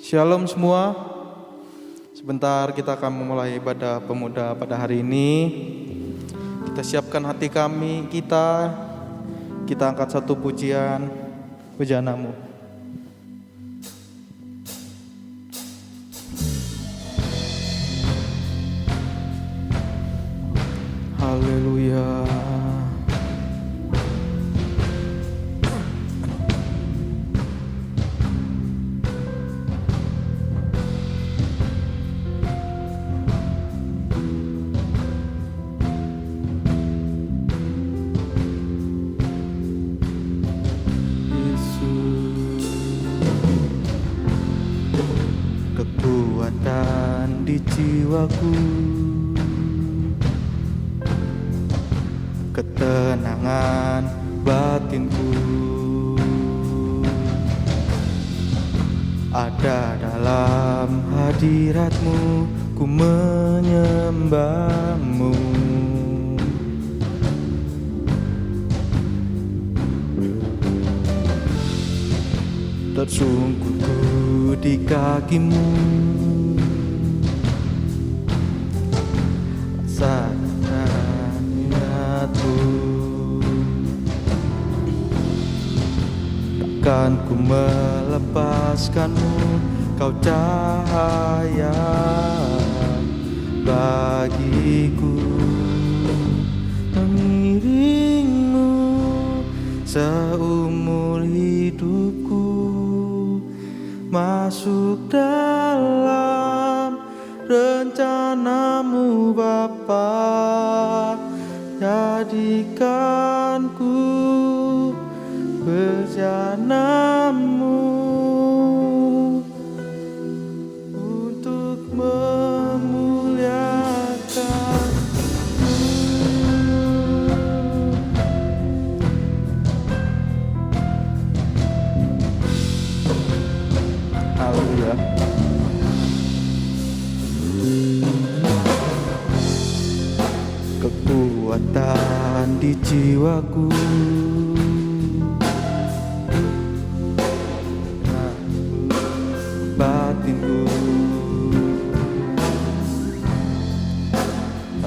Shalom semua. Sebentar kita akan memulai ibadah pemuda pada hari ini. Kita siapkan hati kami, kita angkat satu pujian, pujanamu. Haleluya. Kekuatan di jiwaku, ketenangan batinku, ada dalam hadiratmu, ku menyembahmu. Tersungkurku di kakimu, rasakan niatmu. Takkan ku melepaskanmu, kau cahaya bagiku. Mengiringmu seumur hidupku, masuk dalam rencanamu Bapa. Jadikanku berjanamu untuk memuliakan. Haleluya. Kekuatan di jiwaku, batinku,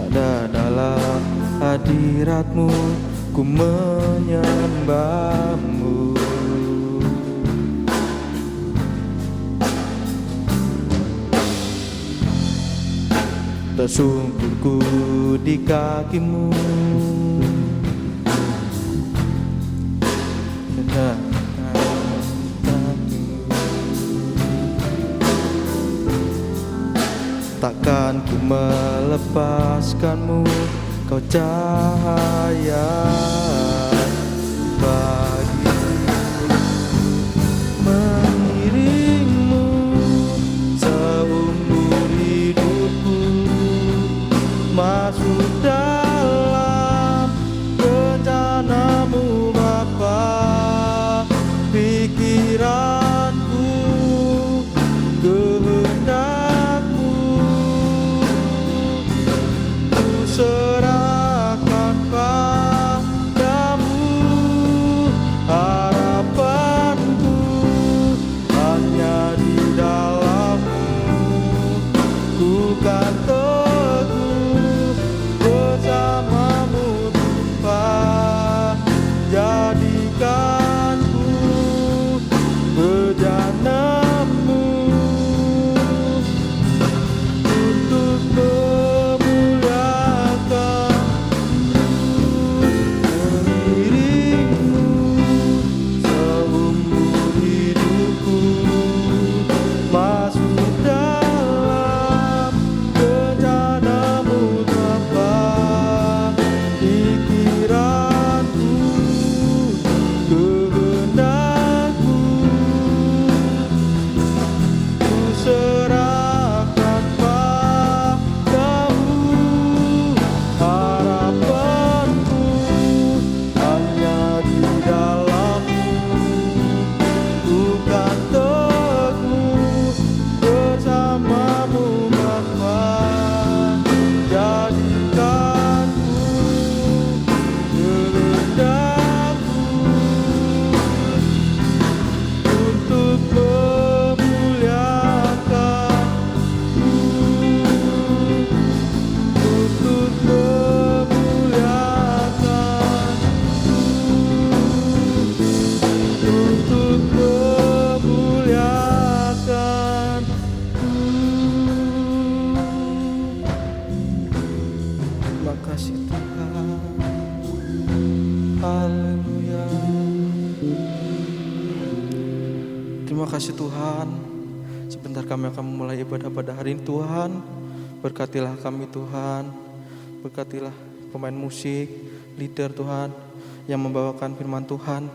ada dalam hadiratmu, ku menyembahmu. Tersungkurku di kakimu, takkan ku melepaskanmu, kau cahaya bagiku. Mengiringmu seumur hidupku, masuk dalam rencanamu Bapa. Pikiranku, kehendakmu, ku serahkan padamu. Haleluya. Terima kasih Tuhan. Sebentar kami akan memulai ibadah pada hari ini Tuhan. Berkatilah kami Tuhan. Berkatilah pemain musik, leader Tuhan yang membawakan firman Tuhan.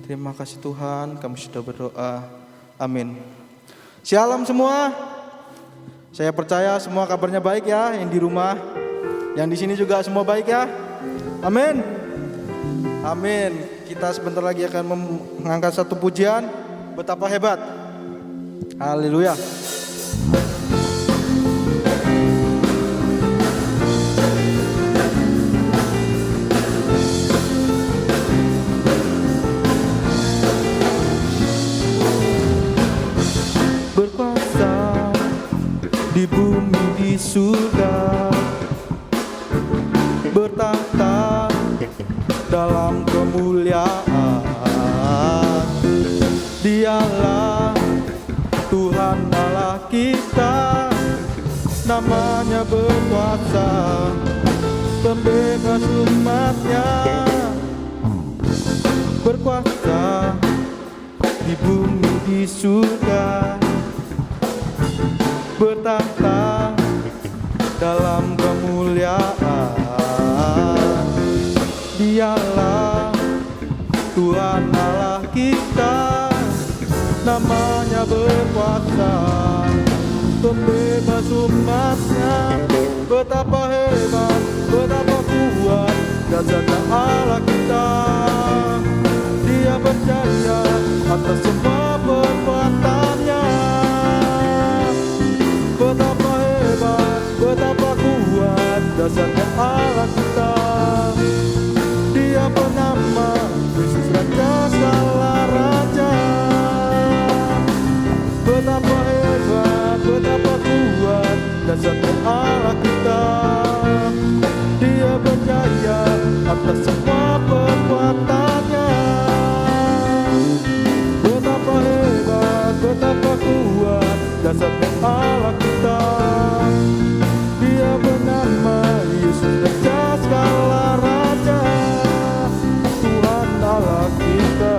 Terima kasih Tuhan, kami sudah berdoa. Amin. Shalom semua. Saya percaya semua kabarnya baik ya, yang di rumah, yang di sini juga semua baik ya. Amin. Amin. Kita sebentar lagi akan mengangkat satu pujian. Betapa hebat. Haleluya. Berkuasa di bumi di surga, bertahta dalam kemuliaan. Dialah Tuhan Allah kita, namanya berkuasa, pembebas umatnya. Berkuasa di bumi di surga, bertahta dalam kemuliaan. Dialah Tuhan Allah kita, namanya berkuasa, pembebas umatnya. Betapa hebat, betapa kuat dasarnya Allah kita. Dia berjaya atas semua perbuatannya. Betapa hebat, betapa kuat dasarnya Allah kita. Dia bernama Yesus Raja segala raja. Betapa hebat, betapa kuat dasarnya Allah kita. Dia berjaya atas semua perbuatannya. Betapa hebat, betapa kuat dasarnya Allah kita. Dia bernama Yesus Raja segala raja, Tuhan Allah kita.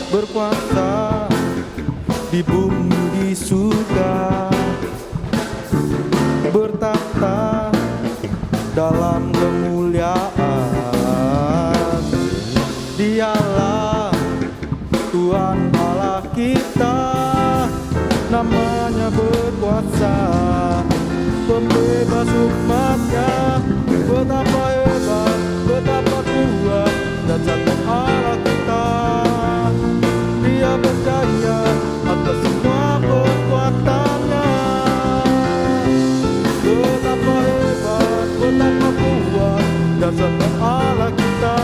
Berkuasa di bumi di surga, bertahta dalam kemuliaan. Dialah Tuhan Allah kita, namanya berkuasa, pembebas umatnya. Betapa hebat, betapa kuat dasarnya Allah kita. Dia berjaya atas semua perbuatannya. Betapa hebat, betapa kuat dasarnya Allah kita.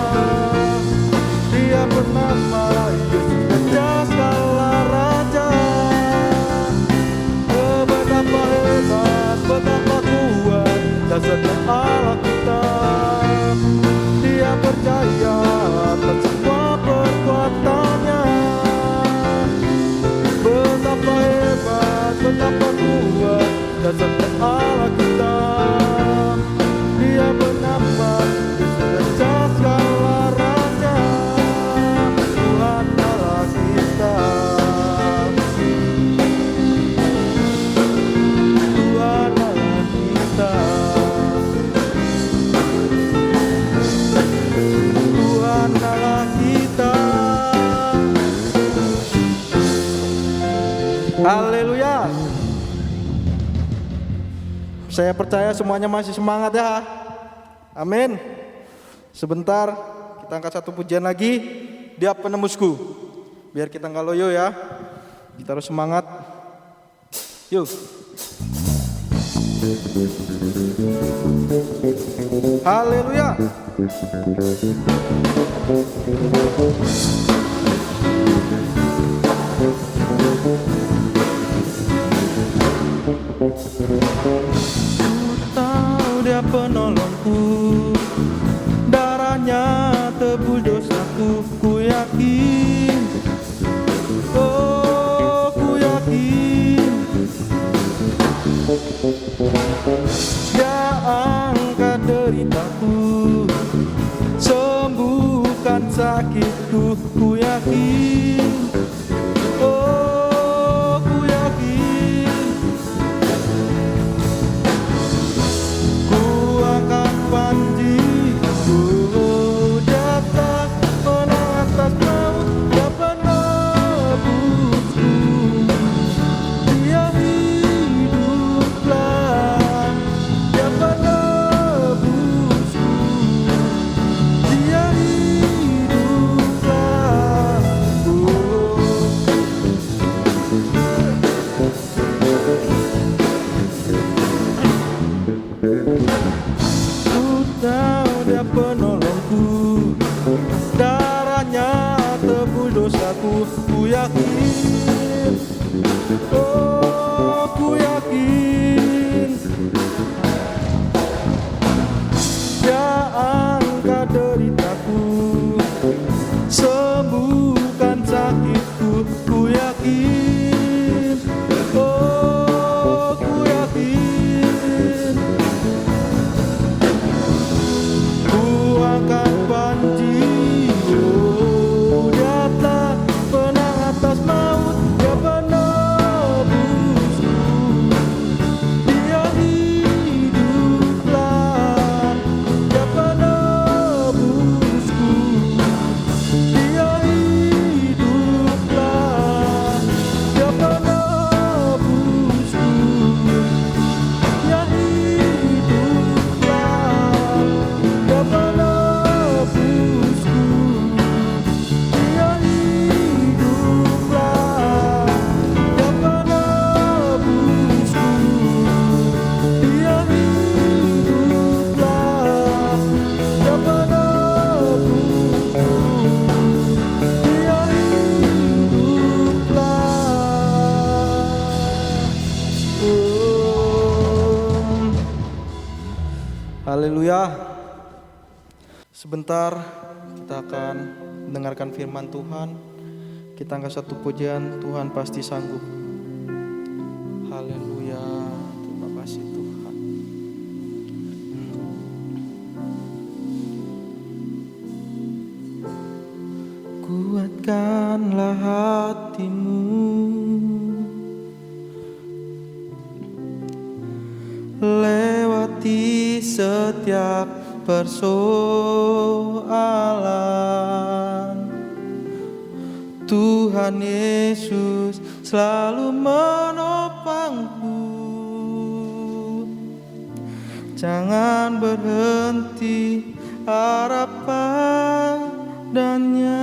Dia bernama Yesus Raja segala raja. Betapa hebat, betapa kuat dasarnya Allah kita. Dia berjaya atas semua perbuatannya. Betapa hebat, betapa kuat dasarnya Allah kita. Dia bernama Yesus Raja segala raja, Tuhan Allah kita. Tuhan Allah kita. Tuhan Allah kita. Haleluya. Saya percaya semuanya masih semangat ya. Amin. Sebentar kita angkat satu pujian lagi. Dia penembusku. Biar kita nggak loyo ya. Kita harus semangat. Yuk. Haleluya. Ku tahu Dia penolongku, darahnya tebus dosaku, ku yakin ku yakin, oh ku yakin, ku akan panji, ku datang menang atas maut, dia penebusku, dia hiduplah, dia penebusku, dia hiduplah, ku tahu dia penolongku, darahnya tebus dosaku, ku yakin, oh ku yakin, dia angkat deritaku, sembuhkan sakitku, ku yakin, oh ku yakin, ku akan panji, oh dia telah menang atas maut, dia penebusku, dia hiduplah, dia penebusku, dia hiduplah, dia penebusku, dia hiduplah, dia penebusku, dia hiduplah, dia penebusku, dia hiduplah, dia penebusku, dia hiduplah. Haleluya. Sebentar kita akan mendengarkan firman Tuhan. Kita angkat satu pujian, Tuhan pasti sanggup. Haleluya. Terima kasih Tuhan. Kuatkanlah hatimu, lewati setiap persoalan. Tuhan Yesus selalu menopangku. Jangan berhenti harap padanya.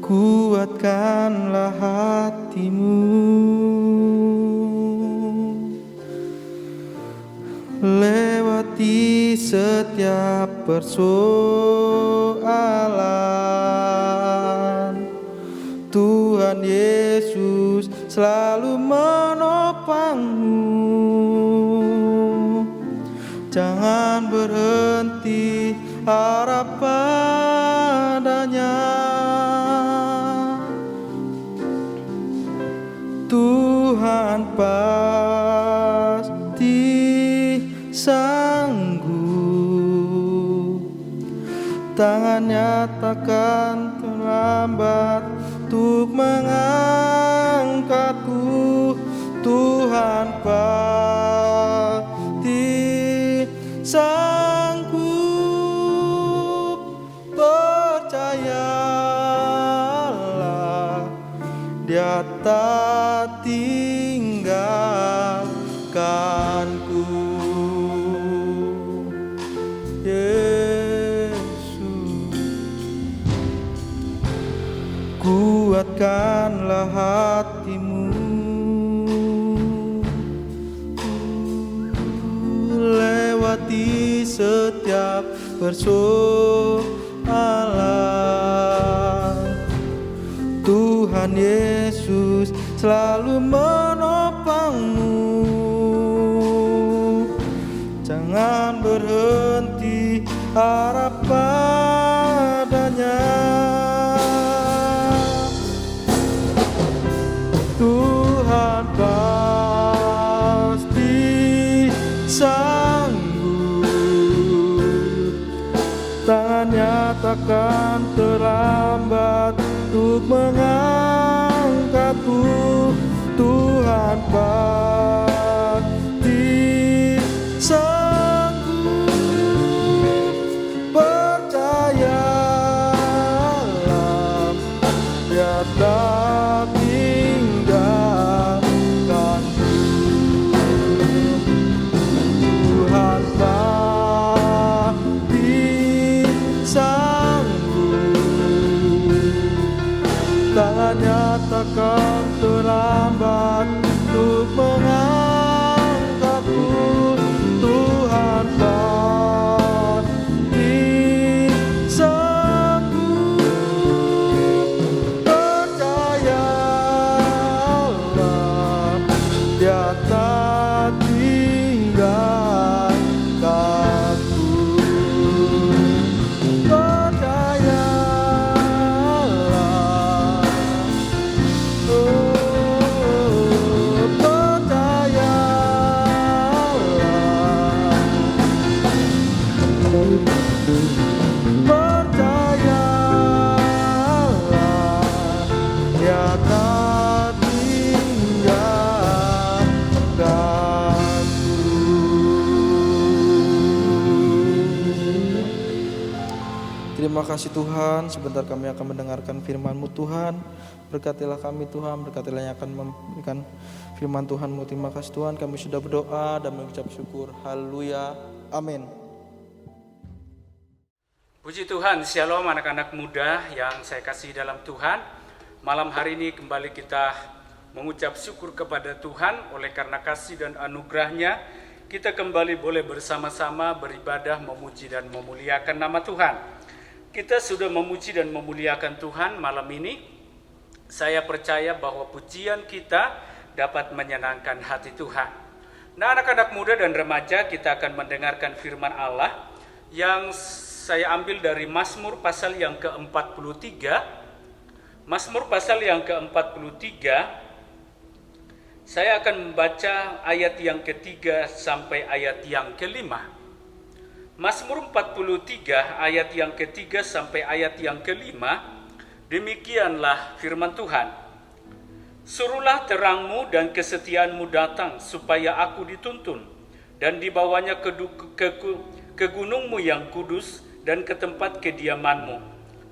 Kuatkanlah hatimu, lewati setiap persoalan. Tuhan Yesus selalu menopangmu. Jangan berhenti harap padanya. Tuhan pasti sanggup, tangannya takkan terlambat untuk mengangkatku. Tuhan pasti sanggup, percayalah, Dia tak tinggalkanku. Kuatkanlah hatimu, lewati setiap persoalan. Tuhan Yesus selalu menopangmu. Jangan berhenti harap padanya. Tuhan pasti sanggup, takkan terlambat untuk mengangkatku. Tuhan pasti sanggup. Percayalah, Dia tak tinggalkanku. Tuhan pasti sanggup. Tangannya takkan terlambat untuk mengangkatku. Tuhan pasti sanggup. Percayalah, Dia tak tinggalkanku. Percayalah, percayalah, Dia tak tinggalkanku. Terima kasih Tuhan, sebentar kami akan mendengarkan firman-Mu Tuhan. Berkatilah kami Tuhan, berkatilah yang akan memberikan firman Tuhan-Mu. Terima kasih Tuhan, kami sudah berdoa dan mengucap syukur. Haleluya, amin. Puji Tuhan, shalom anak-anak muda yang saya kasih dalam Tuhan. Malam hari ini kembali kita mengucap syukur kepada Tuhan oleh karena kasih dan anugerah-Nya. Kita kembali boleh bersama-sama beribadah, memuji dan memuliakan nama Tuhan. Kita sudah memuji dan memuliakan Tuhan malam ini. Saya percaya bahwa pujian kita dapat menyenangkan hati Tuhan. Nah, anak-anak muda dan remaja, kita akan mendengarkan firman Allah yang saya ambil dari Mazmur pasal yang ke-43. Mazmur pasal yang ke-43. Saya akan membaca ayat yang ketiga sampai ayat yang kelima. Mazmur 43 ayat yang ketiga sampai ayat yang kelima. Demikianlah firman Tuhan. Suruhlah terangmu dan kesetiaanmu datang supaya aku dituntun, dan dibawanya ke gunungmu yang kudus dan ke tempat kediamanmu.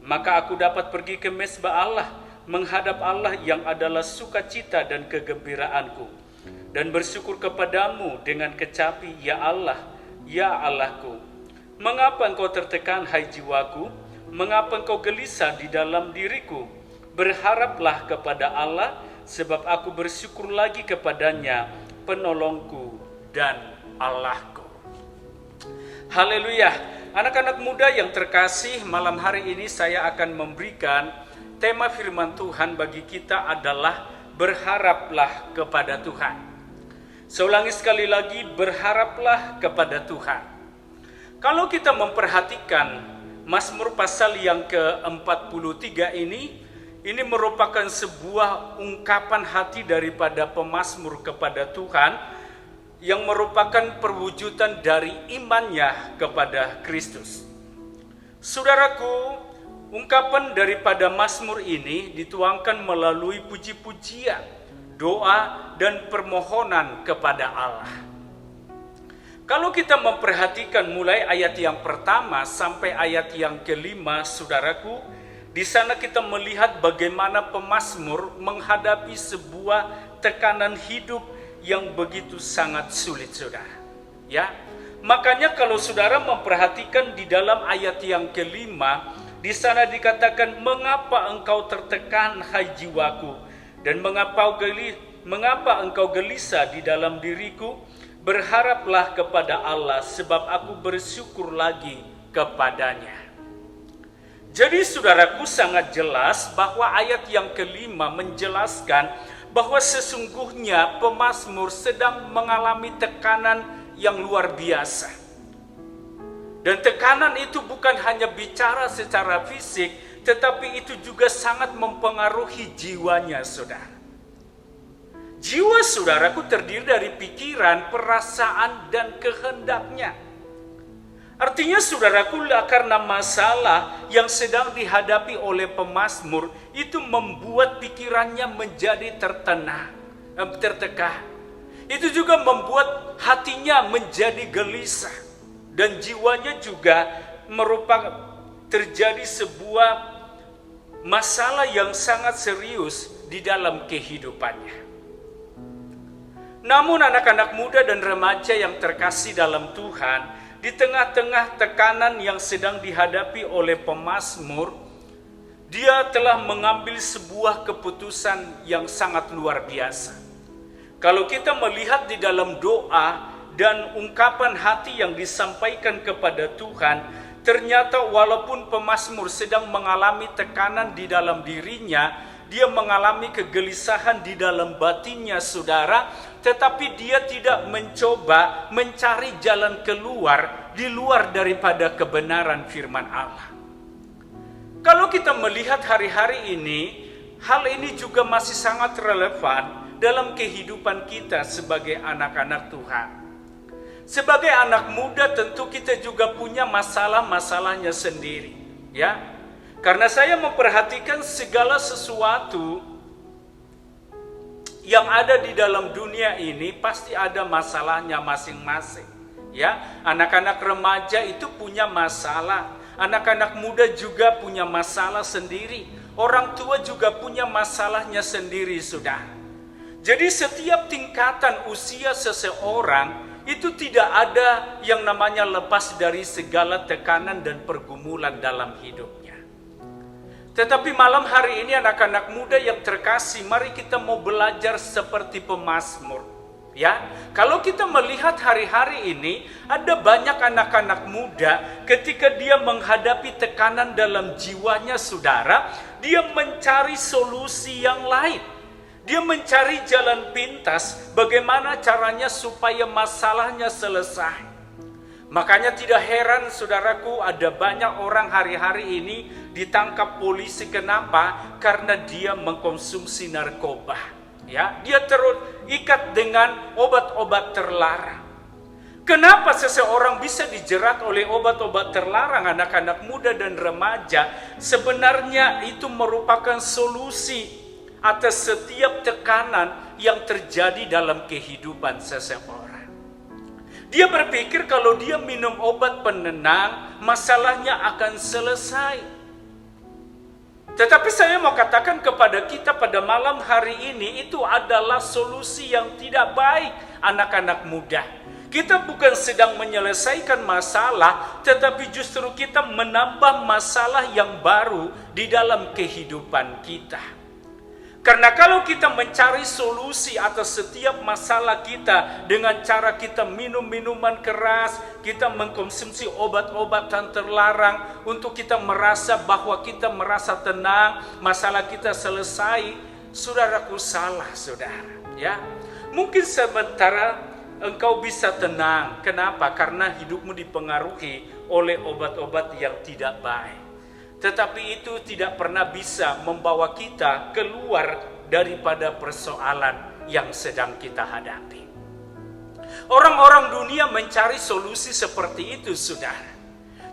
Maka aku dapat pergi ke mezbah Allah, menghadap Allah yang adalah sukacita dan kegembiraanku, dan bersyukur kepadamu dengan kecapi, ya Allah, ya Allahku. Mengapa engkau tertekan, hai jiwaku? Mengapa engkau gelisah di dalam diriku? Berharaplah kepada Allah, sebab aku bersyukur lagi kepadanya, penolongku dan Allahku. Haleluya. Anak-anak muda yang terkasih, malam hari ini saya akan memberikan tema firman Tuhan bagi kita adalah berharaplah kepada Tuhan. Saya ulangi sekali lagi, berharaplah kepada Tuhan. Kalau kita memperhatikan Mazmur pasal yang ke-43 ini merupakan sebuah ungkapan hati daripada pemazmur kepada Tuhan yang merupakan perwujudan dari imannya kepada Kristus. Saudaraku, ungkapan daripada Mazmur ini dituangkan melalui puji-pujian, doa, dan permohonan kepada Allah. Kalau kita memperhatikan mulai ayat yang pertama sampai ayat yang kelima, saudaraku, di sana kita melihat bagaimana pemazmur menghadapi sebuah tekanan hidup yang begitu sangat sulit, saudara. Ya, makanya kalau saudara memperhatikan di dalam ayat yang kelima, di sana dikatakan, mengapa engkau tertekan, hai jiwaku, dan mengapa engkau gelisah di dalam diriku? Berharaplah kepada Allah, sebab aku bersyukur lagi kepadanya. Jadi saudaraku, sangat jelas bahwa ayat yang kelima menjelaskan bahwa sesungguhnya pemazmur sedang mengalami tekanan yang luar biasa. Dan tekanan itu bukan hanya bicara secara fisik, tetapi itu juga sangat mempengaruhi jiwanya, saudara. Jiwa saudaraku terdiri dari pikiran, perasaan, dan kehendaknya. Artinya saudaraku, karena masalah yang sedang dihadapi oleh pemazmur itu membuat pikirannya menjadi tertekan. Itu juga membuat hatinya menjadi gelisah dan jiwanya juga merupakan terjadi sebuah masalah yang sangat serius di dalam kehidupannya. Namun anak-anak muda dan remaja yang terkasih dalam Tuhan, di tengah-tengah tekanan yang sedang dihadapi oleh pemazmur, dia telah mengambil sebuah keputusan yang sangat luar biasa. Kalau kita melihat di dalam doa dan ungkapan hati yang disampaikan kepada Tuhan, ternyata walaupun pemazmur sedang mengalami tekanan di dalam dirinya, dia mengalami kegelisahan di dalam batinnya, saudara, tetapi dia tidak mencoba mencari jalan keluar di luar daripada kebenaran firman Allah. Kalau kita melihat hari-hari ini, hal ini juga masih sangat relevan dalam kehidupan kita sebagai anak-anak Tuhan. Sebagai anak muda tentu kita juga punya masalah-masalahnya sendiri, ya. Karena saya memperhatikan segala sesuatu yang ada di dalam dunia ini pasti ada masalahnya masing-masing, ya. Anak-anak remaja itu punya masalah, anak-anak muda juga punya masalah sendiri, orang tua juga punya masalahnya sendiri, saudara. Jadi setiap tingkatan usia seseorang itu tidak ada yang namanya lepas dari segala tekanan dan pergumulan dalam hidupnya. Tetapi malam hari ini anak-anak muda yang terkasih, mari kita mau belajar seperti pemazmur. Ya, kalau kita melihat hari-hari ini ada banyak anak-anak muda ketika dia menghadapi tekanan dalam jiwanya, saudara, dia mencari solusi yang lain. Dia mencari jalan pintas bagaimana caranya supaya masalahnya selesai. Makanya tidak heran saudaraku, ada banyak orang hari-hari ini ditangkap polisi. Kenapa? Karena dia mengkonsumsi narkoba. Ya, dia terikat dengan obat-obat terlarang. Kenapa seseorang bisa dijerat oleh obat-obat terlarang, anak-anak muda dan remaja? Sebenarnya itu merupakan solusi atas setiap tekanan yang terjadi dalam kehidupan seseorang. Dia berpikir kalau dia minum obat penenang, masalahnya akan selesai. Tetapi saya mau katakan kepada kita pada malam hari ini, itu adalah solusi yang tidak baik, anak-anak muda. Kita bukan sedang menyelesaikan masalah, tetapi justru kita menambah masalah yang baru di dalam kehidupan kita. Karena kalau kita mencari solusi atas setiap masalah kita dengan cara kita minum minuman keras, kita mengkonsumsi obat-obatan terlarang untuk kita merasa bahwa kita merasa tenang, masalah kita selesai, saudaraku, salah, saudara. Ya, mungkin sementara engkau bisa tenang. Kenapa? Karena hidupmu dipengaruhi oleh obat-obat yang tidak baik. Tetapi itu tidak pernah bisa membawa kita keluar daripada persoalan yang sedang kita hadapi. Orang-orang dunia mencari solusi seperti itu, saudara.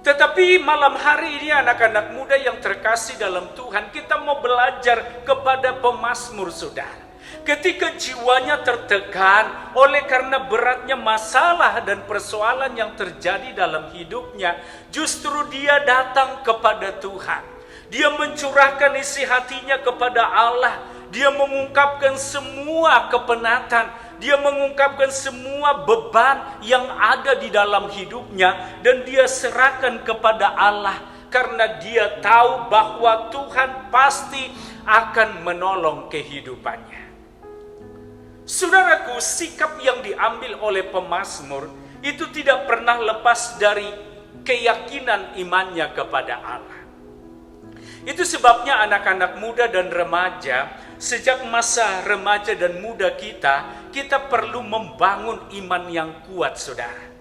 Tetapi malam hari ini anak-anak muda yang terkasih dalam Tuhan, kita mau belajar kepada pemazmur, saudara. Ketika jiwanya tertekan oleh karena beratnya masalah dan persoalan yang terjadi dalam hidupnya, justru dia datang kepada Tuhan. Dia mencurahkan isi hatinya kepada Allah. Dia mengungkapkan semua kepenatan. Dia mengungkapkan semua beban yang ada di dalam hidupnya. Dan dia serahkan kepada Allah. Karena dia tahu bahwa Tuhan pasti akan menolong kehidupannya. Saudaraku, sikap yang diambil oleh pemazmur itu tidak pernah lepas dari keyakinan imannya kepada Allah. Itu sebabnya anak-anak muda dan remaja, sejak masa remaja dan muda kita perlu membangun iman yang kuat, saudara.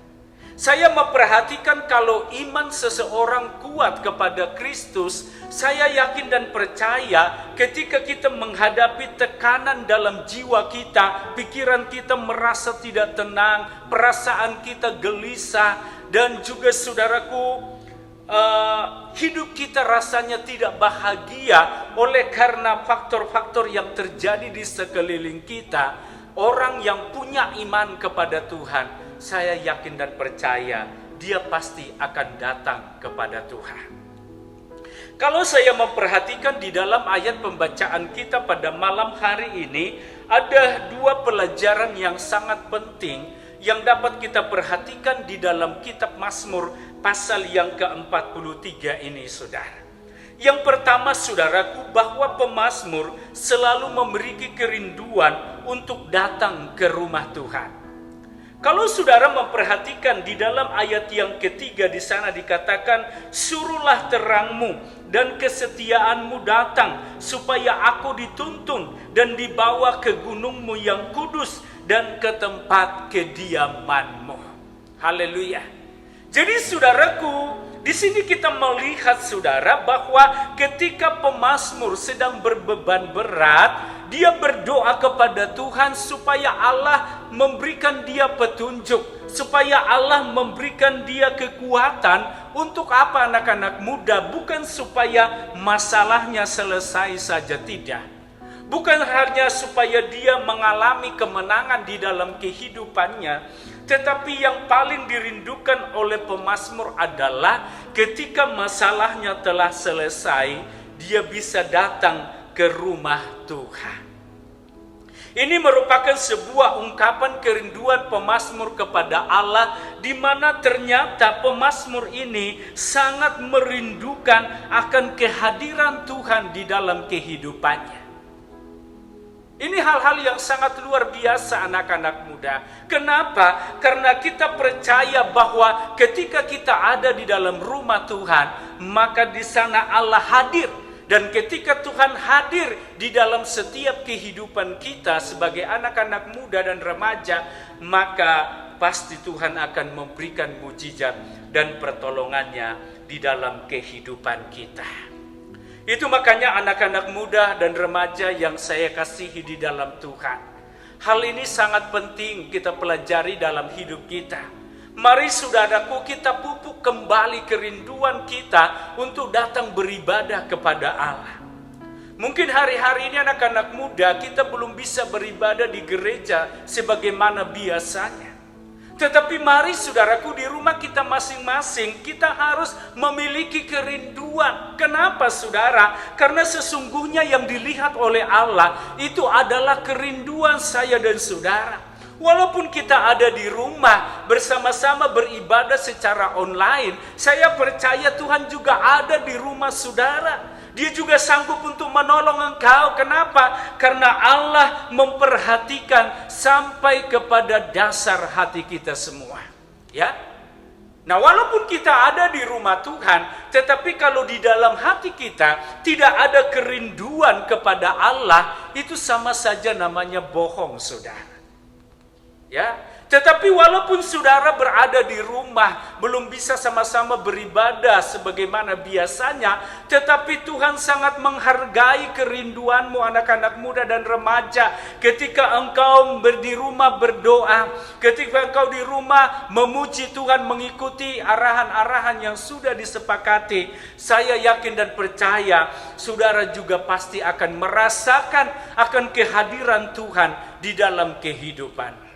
Saya memperhatikan kalau iman seseorang kuat kepada Kristus, saya yakin dan percaya ketika kita menghadapi tekanan dalam jiwa kita, pikiran kita merasa tidak tenang, perasaan kita gelisah, dan juga saudaraku, hidup kita rasanya tidak bahagia oleh karena faktor-faktor yang terjadi di sekeliling kita, orang yang punya iman kepada Tuhan, saya yakin dan percaya dia pasti akan datang kepada Tuhan. Kalau saya memperhatikan di dalam ayat pembacaan kita pada malam hari ini, ada dua pelajaran yang sangat penting yang dapat kita perhatikan di dalam kitab Mazmur pasal yang ke-43 ini, saudara. Yang pertama, saudaraku, bahwa pemazmur selalu memiliki kerinduan untuk datang ke rumah Tuhan. Kalau saudara memperhatikan di dalam ayat yang ketiga di sana dikatakan, suruhlah terangmu dan kesetiaanmu datang, supaya aku dituntun dan dibawa ke gunungmu yang kudus dan ke tempat kediamanmu. Haleluya. Jadi saudaraku, di sini kita melihat saudara bahwa ketika pemazmur sedang berbeban berat, dia berdoa kepada Tuhan supaya Allah memberikan dia petunjuk, supaya Allah memberikan dia kekuatan. Untuk apa anak-anak muda? Bukan supaya masalahnya selesai saja, tidak. Bukan hanya supaya dia mengalami kemenangan di dalam kehidupannya, tetapi yang paling dirindukan oleh pemazmur adalah ketika masalahnya telah selesai, dia bisa datang ke rumah Tuhan. Ini merupakan sebuah ungkapan kerinduan pemazmur kepada Allah, di mana ternyata pemazmur ini sangat merindukan akan kehadiran Tuhan di dalam kehidupannya. Ini hal-hal yang sangat luar biasa anak-anak muda. Kenapa? Karena kita percaya bahwa ketika kita ada di dalam rumah Tuhan, maka di sana Allah hadir. Dan ketika Tuhan hadir di dalam setiap kehidupan kita sebagai anak-anak muda dan remaja, maka pasti Tuhan akan memberikan mujizat dan pertolongannya di dalam kehidupan kita. Itu makanya anak-anak muda dan remaja yang saya kasihi di dalam Tuhan, hal ini sangat penting kita pelajari dalam hidup kita. Mari saudaraku, kita pupuk kembali kerinduan kita untuk datang beribadah kepada Allah. Mungkin hari-hari ini anak-anak muda kita belum bisa beribadah di gereja sebagaimana biasanya. Tetapi mari saudaraku, di rumah kita masing-masing kita harus memiliki kerinduan. Kenapa saudara? Karena sesungguhnya yang dilihat oleh Allah itu adalah kerinduan saya dan saudara. Walaupun kita ada di rumah bersama-sama beribadah secara online, saya percaya Tuhan juga ada di rumah saudara. Dia juga sanggup untuk menolong engkau. Kenapa? Karena Allah memperhatikan sampai kepada dasar hati kita semua. Ya. Nah, walaupun kita ada di rumah Tuhan, tetapi kalau di dalam hati kita tidak ada kerinduan kepada Allah, itu sama saja namanya bohong, saudara. Ya, tetapi walaupun saudara berada di rumah, belum bisa sama-sama beribadah sebagaimana biasanya, tetapi Tuhan sangat menghargai kerinduanmu anak-anak muda dan remaja. Ketika engkau di rumah berdoa, ketika engkau di rumah memuji Tuhan, mengikuti arahan-arahan yang sudah disepakati, saya yakin dan percaya saudara juga pasti akan merasakan akan kehadiran Tuhan di dalam kehidupan.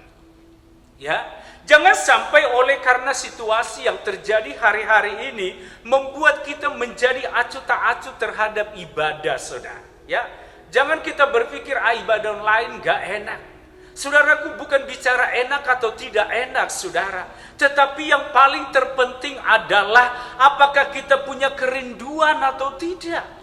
Ya, jangan sampai oleh karena situasi yang terjadi hari-hari ini membuat kita menjadi acuh tak acuh terhadap ibadah, saudara. Ya, jangan kita berpikir ibadah online gak enak. Saudaraku, bukan bicara enak atau tidak enak, saudara. Tetapi yang paling terpenting adalah apakah kita punya kerinduan atau tidak.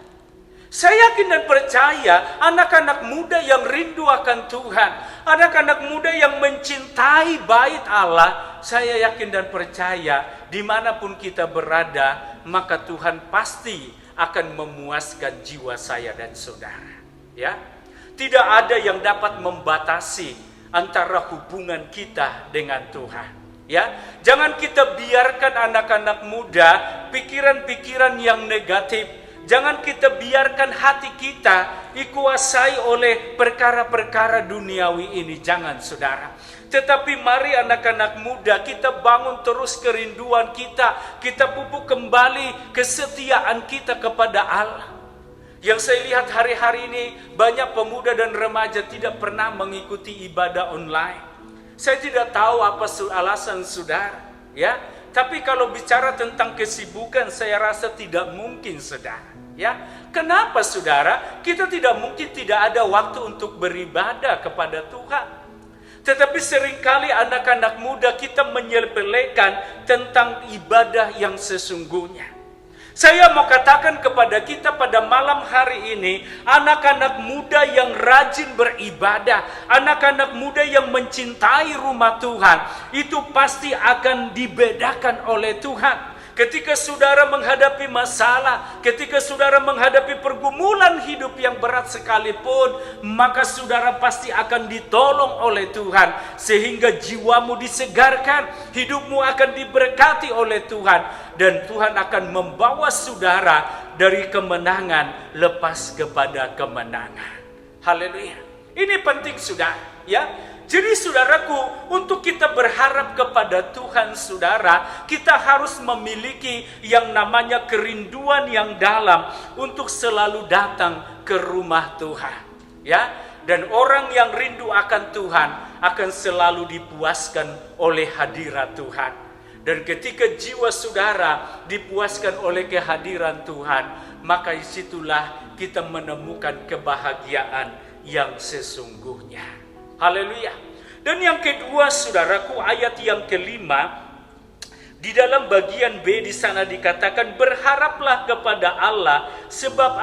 Saya yakin dan percaya anak-anak muda yang rindu akan Tuhan, anak-anak muda yang mencintai bait Allah, saya yakin dan percaya dimanapun kita berada, maka Tuhan pasti akan memuaskan jiwa saya dan saudara. Ya, tidak ada yang dapat membatasi antara hubungan kita dengan Tuhan. Ya, jangan kita biarkan anak-anak muda pikiran-pikiran yang negatif. Jangan kita biarkan hati kita dikuasai oleh perkara-perkara duniawi ini. Jangan, saudara. Tetapi mari anak-anak muda, kita bangun terus kerinduan kita. Kita pupuk kembali kesetiaan kita kepada Allah. Yang saya lihat hari-hari ini, banyak pemuda dan remaja tidak pernah mengikuti ibadah online. Saya tidak tahu apa alasan saudara, ya. Tapi kalau bicara tentang kesibukan, saya rasa tidak mungkin, saudara. Ya, kenapa saudara? Kita tidak mungkin tidak ada waktu untuk beribadah kepada Tuhan. Tetapi seringkali anak-anak muda kita menyepelekan tentang ibadah yang sesungguhnya. Saya mau katakan kepada kita pada malam hari ini, anak-anak muda yang rajin beribadah, anak-anak muda yang mencintai rumah Tuhan, itu pasti akan dibedakan oleh Tuhan. Ketika saudara menghadapi masalah, ketika saudara menghadapi pergumulan hidup yang berat sekalipun, maka saudara pasti akan ditolong oleh Tuhan, sehingga jiwamu disegarkan, hidupmu akan diberkati oleh Tuhan, dan Tuhan akan membawa saudara dari kemenangan lepas kepada kemenangan. Haleluya. Ini penting, saudara, ya. Jadi saudaraku, untuk kita berharap kepada Tuhan, saudara, kita harus memiliki yang namanya kerinduan yang dalam untuk selalu datang ke rumah Tuhan, ya. Dan orang yang rindu akan Tuhan akan selalu dipuaskan oleh hadirat Tuhan. Dan ketika jiwa saudara dipuaskan oleh kehadiran Tuhan, maka disitulah kita menemukan kebahagiaan yang sesungguhnya. Haleluya. Dan yang kedua, saudaraku, ayat yang kelima, di dalam bagian B di sana dikatakan, berharaplah kepada Allah sebab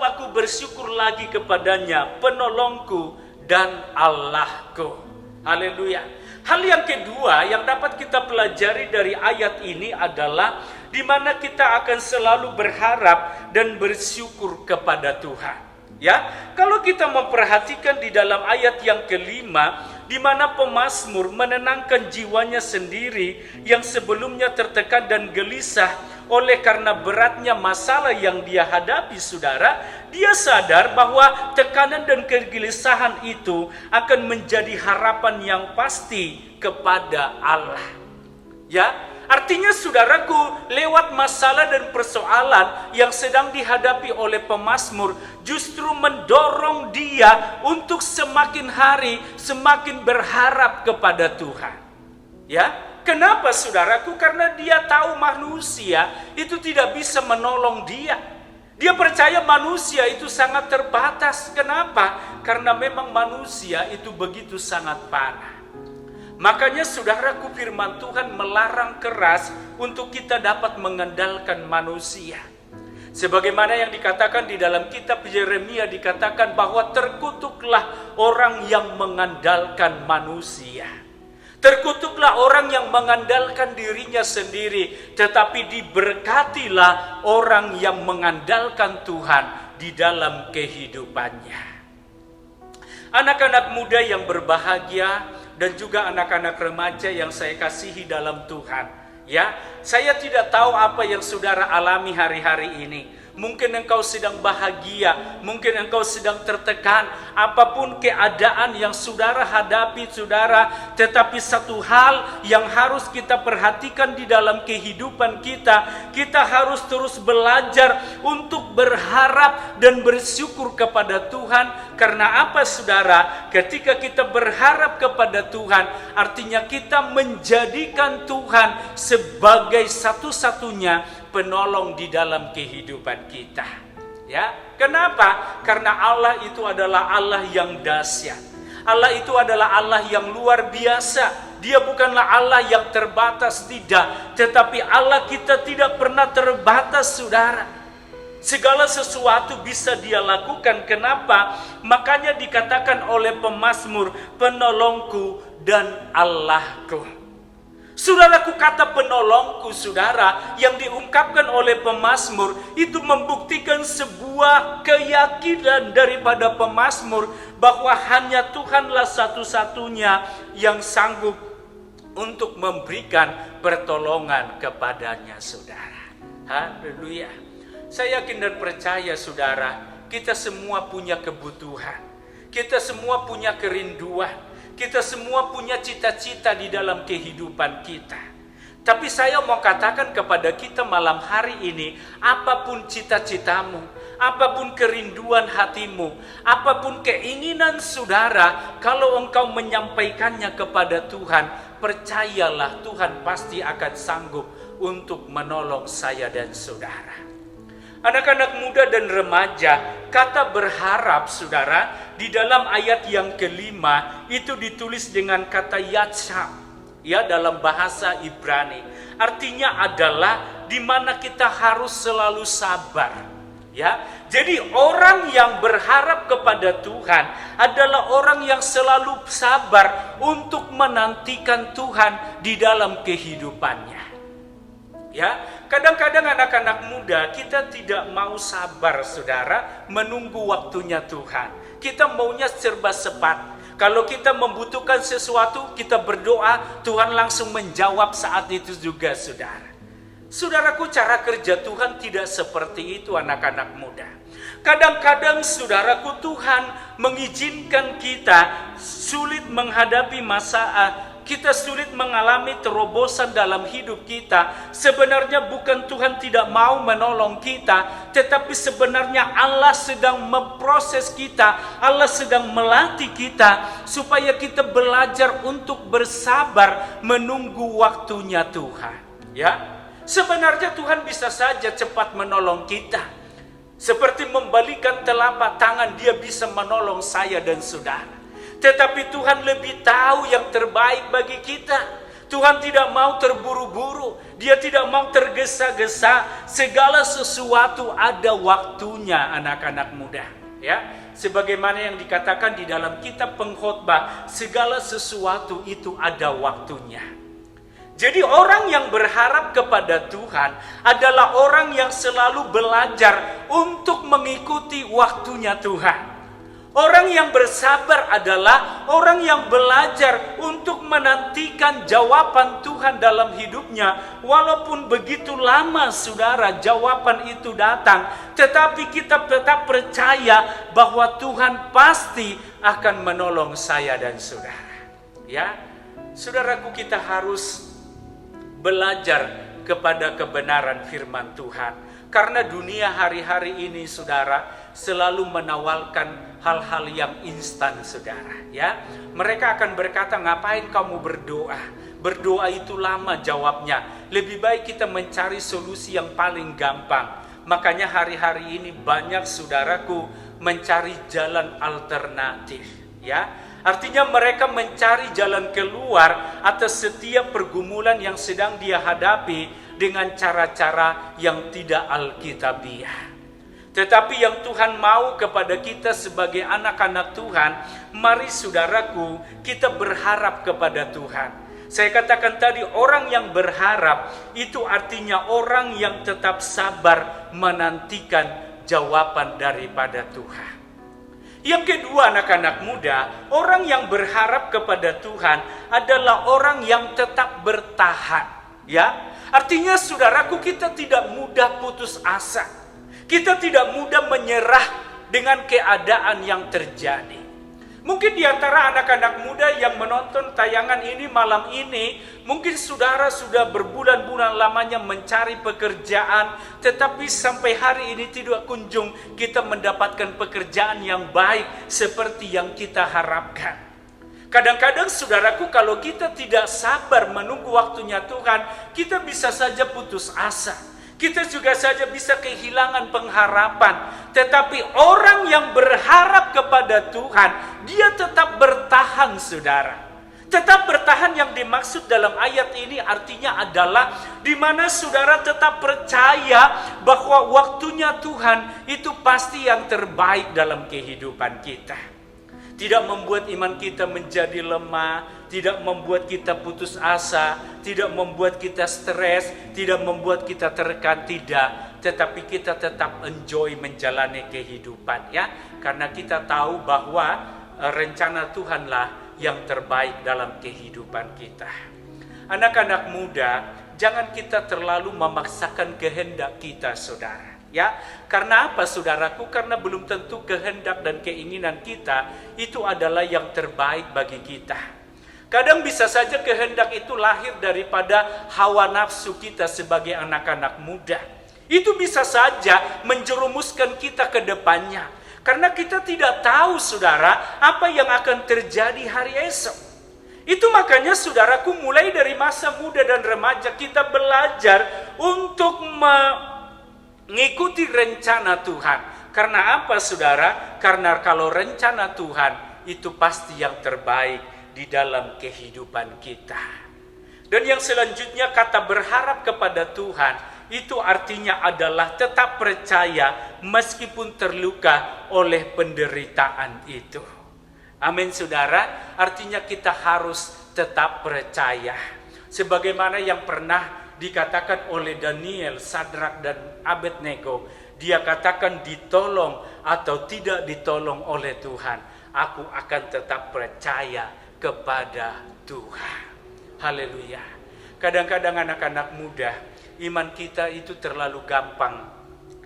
aku bersyukur lagi kepadanya, penolongku dan Allahku. Haleluya. Hal yang kedua yang dapat kita pelajari dari ayat ini adalah di mana kita akan selalu berharap dan bersyukur kepada Tuhan. Ya, kalau kita memperhatikan di dalam ayat yang kelima, di mana pemazmur menenangkan jiwanya sendiri yang sebelumnya tertekan dan gelisah oleh karena beratnya masalah yang dia hadapi, saudara, dia sadar bahwa tekanan dan kegelisahan itu akan menjadi harapan yang pasti kepada Allah. Ya, artinya saudaraku, lewat masalah dan persoalan yang sedang dihadapi oleh pemazmur justru mendorong dia untuk semakin hari semakin berharap kepada Tuhan. Ya, kenapa saudaraku? Karena dia tahu manusia itu tidak bisa menolong dia. Dia percaya manusia itu sangat terbatas. Kenapa? Karena memang manusia itu begitu sangat panah. Makanya saudaraku, firman Tuhan melarang keras untuk kita dapat mengandalkan manusia. Sebagaimana yang dikatakan di dalam kitab Yeremia, dikatakan bahwa terkutuklah orang yang mengandalkan manusia. Terkutuklah orang yang mengandalkan dirinya sendiri, tetapi diberkatilah orang yang mengandalkan Tuhan di dalam kehidupannya. Anak-anak muda yang berbahagia dan juga anak-anak remaja yang saya kasihi dalam Tuhan, ya, saya tidak tahu apa yang saudara alami hari-hari ini. Mungkin engkau sedang bahagia, mungkin engkau sedang tertekan, apapun keadaan yang saudara hadapi, saudara, tetapi satu hal yang harus kita perhatikan di dalam kehidupan kita, kita harus terus belajar untuk berharap dan bersyukur kepada Tuhan. Karena apa, saudara? Ketika kita berharap kepada Tuhan, artinya kita menjadikan Tuhan sebagai satu-satunya penolong di dalam kehidupan kita. Ya, kenapa? Karena Allah itu adalah Allah yang dahsyat. Allah itu adalah Allah yang luar biasa. Dia bukanlah Allah yang terbatas, tidak. Tetapi Allah kita tidak pernah terbatas, saudara. Segala sesuatu bisa dia lakukan. Kenapa? Makanya dikatakan oleh pemazmur, penolongku dan Allahku. Saudaraku, kata penolongku, saudara, yang diungkapkan oleh pemazmur itu membuktikan sebuah keyakinan daripada pemazmur bahwa hanya Tuhanlah satu-satunya yang sanggup untuk memberikan pertolongan kepadanya, saudara. Haleluya. Saya yakin dan percaya, saudara, kita semua punya kebutuhan. Kita semua punya kerinduan. Kita semua punya cita-cita di dalam kehidupan kita. Tapi saya mau katakan kepada kita malam hari ini, apapun cita-citamu, apapun kerinduan hatimu, apapun keinginan saudara, kalau engkau menyampaikannya kepada Tuhan, percayalah Tuhan pasti akan sanggup untuk menolong saya dan saudara. Anak-anak muda dan remaja, kata berharap saudara, di dalam ayat yang kelima itu ditulis dengan kata yatsha, ya, dalam bahasa Ibrani. Artinya adalah di mana kita harus selalu sabar. Ya, jadi orang yang berharap kepada Tuhan adalah orang yang selalu sabar untuk menantikan Tuhan di dalam kehidupannya. Ya, kadang-kadang anak-anak muda kita tidak mau sabar saudara menunggu waktunya Tuhan. Kita maunya serba cepat. Kalau kita membutuhkan sesuatu, kita berdoa, Tuhan langsung menjawab saat itu juga saudara. Saudaraku, cara kerja Tuhan tidak seperti itu anak-anak muda. Kadang-kadang saudaraku, Tuhan mengizinkan kita sulit menghadapi masalah, kita sulit mengalami terobosan dalam hidup kita. Sebenarnya bukan Tuhan tidak mau menolong kita, tetapi sebenarnya Allah sedang memproses kita, Allah sedang melatih kita supaya kita belajar untuk bersabar menunggu waktunya Tuhan. Ya, sebenarnya Tuhan bisa saja cepat menolong kita. Seperti membalikan telapak tangan, Dia bisa menolong saya dan saudara. Tetapi Tuhan lebih tahu yang terbaik bagi kita. Tuhan tidak mau terburu-buru, Dia tidak mau tergesa-gesa. Segala sesuatu ada waktunya anak-anak muda. Ya, sebagaimana yang dikatakan di dalam kitab Pengkhotbah, segala sesuatu itu ada waktunya. Jadi orang yang berharap kepada Tuhan adalah orang yang selalu belajar untuk mengikuti waktunya Tuhan. Orang yang bersabar adalah orang yang belajar untuk menantikan jawaban Tuhan dalam hidupnya. Walaupun begitu lama saudara jawaban itu datang, tetapi kita tetap percaya bahwa Tuhan pasti akan menolong saya dan saudara. Ya, saudaraku, kita harus belajar kepada kebenaran firman Tuhan. Karena dunia hari-hari ini saudara selalu menawarkan hal-hal yang instan saudara. Ya, mereka akan berkata, ngapain kamu berdoa? Berdoa itu lama jawabnya. Lebih baik kita mencari solusi yang paling gampang. Makanya hari-hari ini banyak saudaraku mencari jalan alternatif. Ya, artinya mereka mencari jalan keluar atas setiap pergumulan yang sedang dia hadapi dengan cara-cara yang tidak alkitabiah. Tetapi yang Tuhan mau kepada kita sebagai anak-anak Tuhan, mari saudaraku, kita berharap kepada Tuhan. Saya katakan tadi, orang yang berharap itu artinya orang yang tetap sabar menantikan jawaban daripada Tuhan. Yang kedua anak-anak muda, orang yang berharap kepada Tuhan adalah orang yang tetap bertahan. Ya, artinya saudaraku, kita tidak mudah putus asa. Kita tidak mudah menyerah dengan keadaan yang terjadi. Mungkin di antara anak-anak muda yang menonton tayangan ini malam ini, mungkin saudara sudah berbulan-bulan lamanya mencari pekerjaan, tetapi sampai hari ini tidak kunjung kita mendapatkan pekerjaan yang baik seperti yang kita harapkan. Kadang-kadang saudaraku, kalau kita tidak sabar menunggu waktunya Tuhan, kita bisa saja putus asa. Kita juga saja bisa kehilangan pengharapan. Tetapi orang yang berharap kepada Tuhan, dia tetap bertahan saudara. Tetap bertahan yang dimaksud dalam ayat ini artinya adalah di mana saudara tetap percaya bahwa waktunya Tuhan itu pasti yang terbaik dalam kehidupan kita. Tidak membuat iman kita menjadi lemah, tidak membuat kita putus asa, tidak membuat kita stres, tidak membuat kita tertekan, tidak. Tetapi kita tetap enjoy menjalani kehidupan, ya. Karena kita tahu bahwa rencana Tuhanlah yang terbaik dalam kehidupan kita. Anak-anak muda, jangan kita terlalu memaksakan kehendak kita, saudara. Ya, karena apa saudaraku? Karena belum tentu kehendak dan keinginan kita itu adalah yang terbaik bagi kita. Kadang bisa saja kehendak itu lahir daripada hawa nafsu kita sebagai anak-anak muda. Itu bisa saja menjerumuskan kita ke depannya. Karena kita tidak tahu saudara apa yang akan terjadi hari esok. Itu makanya saudaraku mulai dari masa muda dan remaja kita belajar untuk mengikuti rencana Tuhan. Karena apa saudara? Karena kalau rencana Tuhan itu pasti yang terbaik di dalam kehidupan kita. Dan yang selanjutnya kata berharap kepada Tuhan itu artinya adalah tetap percaya meskipun terluka oleh penderitaan itu. Amin saudara, artinya kita harus tetap percaya. Sebagaimana yang pernah dikatakan oleh Daniel, Sadrak dan Abednego. Dia katakan ditolong atau tidak ditolong oleh Tuhan, aku akan tetap percaya kepada Tuhan. Haleluya. Kadang-kadang anak-anak muda, iman kita itu terlalu gampang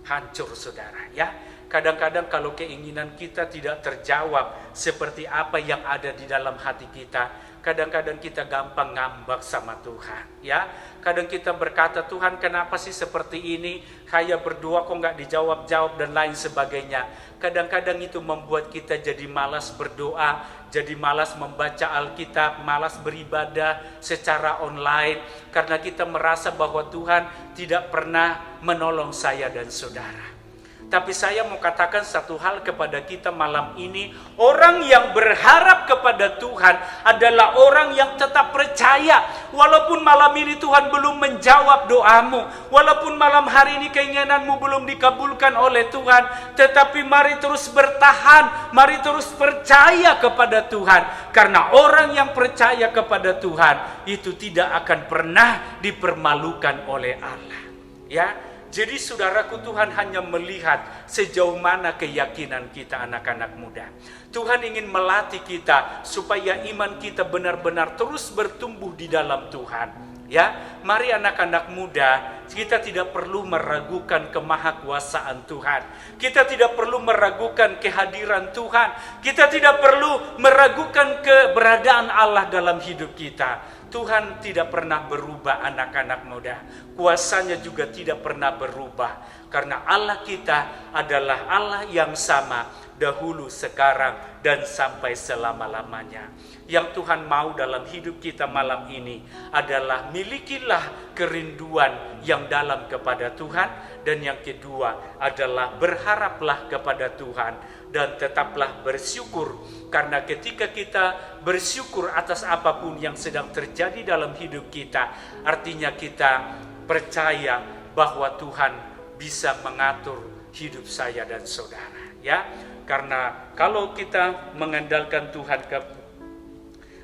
hancur saudara ya. Kadang-kadang kalau keinginan kita tidak terjawab seperti apa yang ada di dalam hati kita, kadang-kadang kita gampang ngambek sama Tuhan ya. Kadang kita berkata, Tuhan kenapa sih seperti ini, kayak berdoa kok nggak dijawab-jawab dan lain sebagainya. Kadang-kadang itu membuat kita jadi malas berdoa, jadi malas membaca Alkitab, malas beribadah secara online, karena kita merasa bahwa Tuhan tidak pernah menolong saya dan saudara. Tapi saya mau katakan satu hal kepada kita malam ini. Orang yang berharap kepada Tuhan adalah orang yang tetap percaya. Walaupun malam ini Tuhan belum menjawab doamu. Walaupun malam hari ini keinginanmu belum dikabulkan oleh Tuhan. Tetapi mari terus bertahan. Mari terus percaya kepada Tuhan. Karena orang yang percaya kepada Tuhan itu tidak akan pernah dipermalukan oleh Allah. Ya. Jadi saudaraku, Tuhan hanya melihat sejauh mana keyakinan kita anak-anak muda. Tuhan ingin melatih kita supaya iman kita benar-benar terus bertumbuh di dalam Tuhan. Ya, mari anak-anak muda, kita tidak perlu meragukan kemahakuasaan Tuhan. Kita tidak perlu meragukan kehadiran Tuhan. Kita tidak perlu meragukan keberadaan Allah dalam hidup kita. Tuhan tidak pernah berubah anak-anak muda. Kuasanya juga tidak pernah berubah. Karena Allah kita adalah Allah yang sama dahulu, sekarang, dan sampai selama-lamanya. Yang Tuhan mau dalam hidup kita malam ini adalah milikilah kerinduan yang dalam kepada Tuhan. Dan yang kedua adalah berharaplah kepada Tuhan. Dan tetaplah bersyukur, karena ketika kita bersyukur atas apapun yang sedang terjadi dalam hidup kita, artinya kita percaya bahwa Tuhan bisa mengatur hidup saya dan saudara ya. Karena kalau kita mengandalkan Tuhan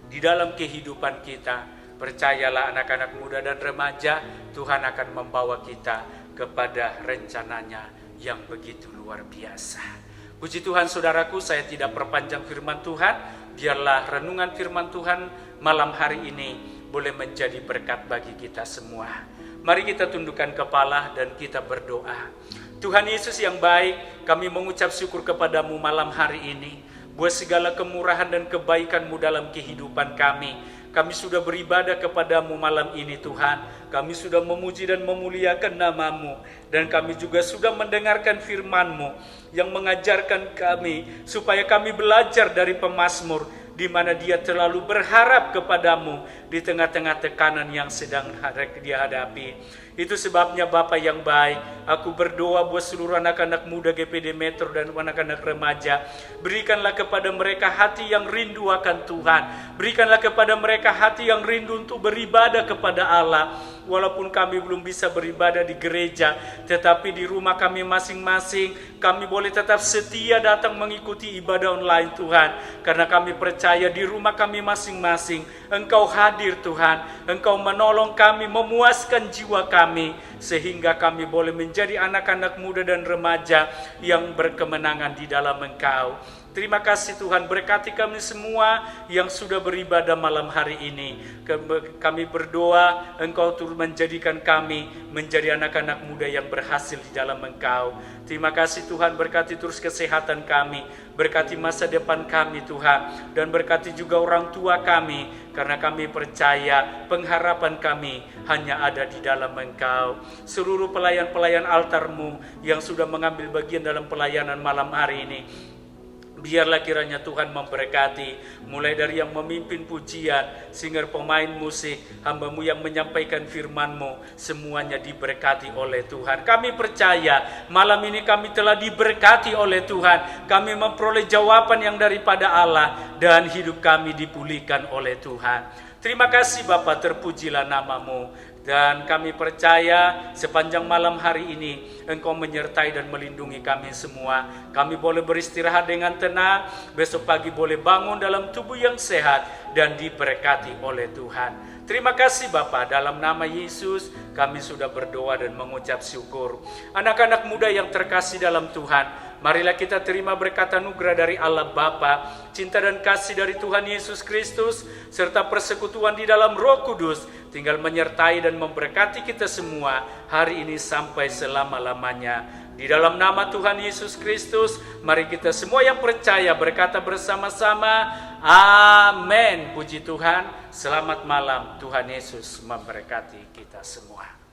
di dalam kehidupan kita, percayalah anak-anak muda dan remaja, Tuhan akan membawa kita kepada rencananya yang begitu luar biasa. Puji Tuhan saudaraku, saya tidak perpanjang firman Tuhan. Biarlah renungan firman Tuhan malam hari ini boleh menjadi berkat bagi kita semua. Mari kita tundukkan kepala dan kita berdoa. Tuhan Yesus yang baik, kami mengucap syukur kepadamu malam hari ini. Buat segala kemurahan dan kebaikan-Mu dalam kehidupan kami. Kami sudah beribadah kepadamu malam ini Tuhan. Kami sudah memuji dan memuliakan nama-Mu. Dan kami juga sudah mendengarkan firman-Mu yang mengajarkan kami supaya kami belajar dari pemazmur, di mana dia terlalu berharap kepadamu di tengah-tengah tekanan yang sedang dia hadapi. Itu sebabnya Bapa yang baik, aku berdoa buat seluruh anak-anak muda GPD Metro dan anak-anak remaja. Berikanlah kepada mereka hati yang rindu akan Tuhan. Berikanlah kepada mereka hati yang rindu untuk beribadah kepada Allah. Walaupun kami belum bisa beribadah di gereja, tetapi di rumah kami masing-masing, kami boleh tetap setia datang mengikuti ibadah online Tuhan. Karena kami percaya di rumah kami masing-masing, Engkau hadir Tuhan. Engkau menolong kami, memuaskan jiwa kami, sehingga kami boleh menjadi anak-anak muda dan remaja yang berkemenangan di dalam Engkau. Terima kasih Tuhan, berkati kami semua yang sudah beribadah malam hari ini. Kami berdoa Engkau turut menjadikan kami menjadi anak-anak muda yang berhasil di dalam Engkau. Terima kasih Tuhan, berkati terus kesehatan kami, berkati masa depan kami Tuhan, dan berkati juga orang tua kami, karena kami percaya pengharapan kami hanya ada di dalam Engkau. Seluruh pelayan-pelayan altar-Mu yang sudah mengambil bagian dalam pelayanan malam hari ini, biarlah kiranya Tuhan memberkati, mulai dari yang memimpin pujian, singer, pemain musik, hamba-Mu yang menyampaikan firman-Mu, semuanya diberkati oleh Tuhan. Kami percaya malam ini kami telah diberkati oleh Tuhan, kami memperoleh jawaban yang daripada Allah, dan hidup kami dipulihkan oleh Tuhan. Terima kasih Bapa, terpujilah nama-Mu. Dan kami percaya sepanjang malam hari ini Engkau menyertai dan melindungi kami semua. Kami boleh beristirahat dengan tenang, besok pagi boleh bangun dalam tubuh yang sehat dan diberkati oleh Tuhan. Terima kasih Bapa, dalam nama Yesus kami sudah berdoa dan mengucap syukur. Anak-anak muda yang terkasih dalam Tuhan, marilah kita terima berkat anugerah dari Allah Bapa, cinta dan kasih dari Tuhan Yesus Kristus, serta persekutuan di dalam Roh Kudus, tinggal menyertai dan memberkati kita semua hari ini sampai selama-lamanya. Di dalam nama Tuhan Yesus Kristus, mari kita semua yang percaya berkata bersama-sama, amin. Puji Tuhan, selamat malam, Tuhan Yesus memberkati kita semua.